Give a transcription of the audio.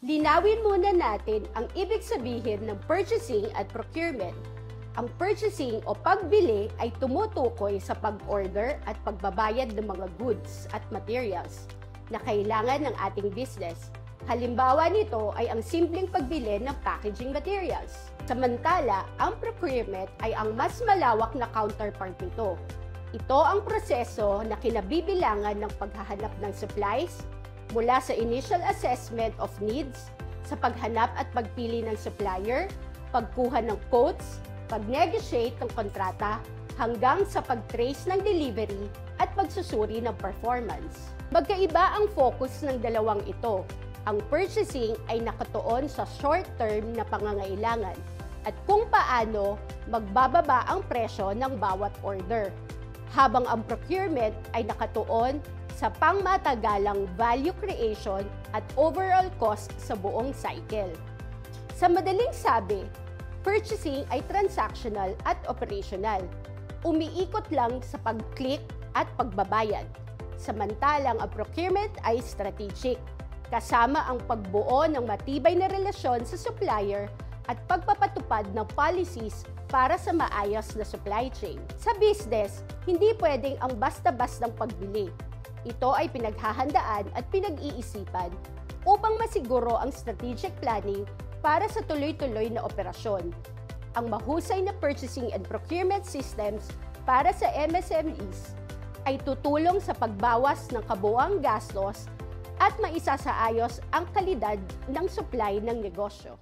Linawin muna natin ang ibig sabihin ng purchasing at procurement. Ang purchasing o pagbili ay tumutukoy sa pag-order at pagbabayad ng mga goods at materials na kailangan ng ating business. Halimbawa nito ay ang simpleng pagbili ng packaging materials. Samantala, ang procurement ay ang mas malawak na counterpart nito. Ito ang proseso na kinabibilangan ng paghahanap ng supplies, mula sa initial assessment of needs, sa paghanap at pagpili ng supplier, pagkuha ng quotes, pag-negotiate ng kontrata, hanggang sa pag-trace ng delivery at pagsusuri ng performance. Magkaiba ang focus ng dalawang ito. Ang purchasing ay nakatuon sa short-term na pangangailangan at kung paano magbababa ang presyo ng bawat order, habang ang procurement ay nakatuon sa pangmatagalang value creation at overall cost sa buong cycle. Sa madaling sabi, purchasing ay transactional at operational. Umiikot lang sa pag-click at pagbabayad. Samantalang ang procurement ay strategic, kasama ang pagbuo ng matibay na relasyon sa supplier at pagpapatupad ng policies para sa maayos na supply chain. Sa business, hindi pwedeng ang basta-bastang pagbili. Ito ay pinaghahandaan at pinag-iisipan upang masiguro ang strategic planning para sa tuloy-tuloy na operasyon. Ang mahusay na purchasing and procurement systems para sa MSMEs ay tutulong sa pagbawas ng kabuuang gastos at maisasaayos ang kalidad ng supply ng negosyo.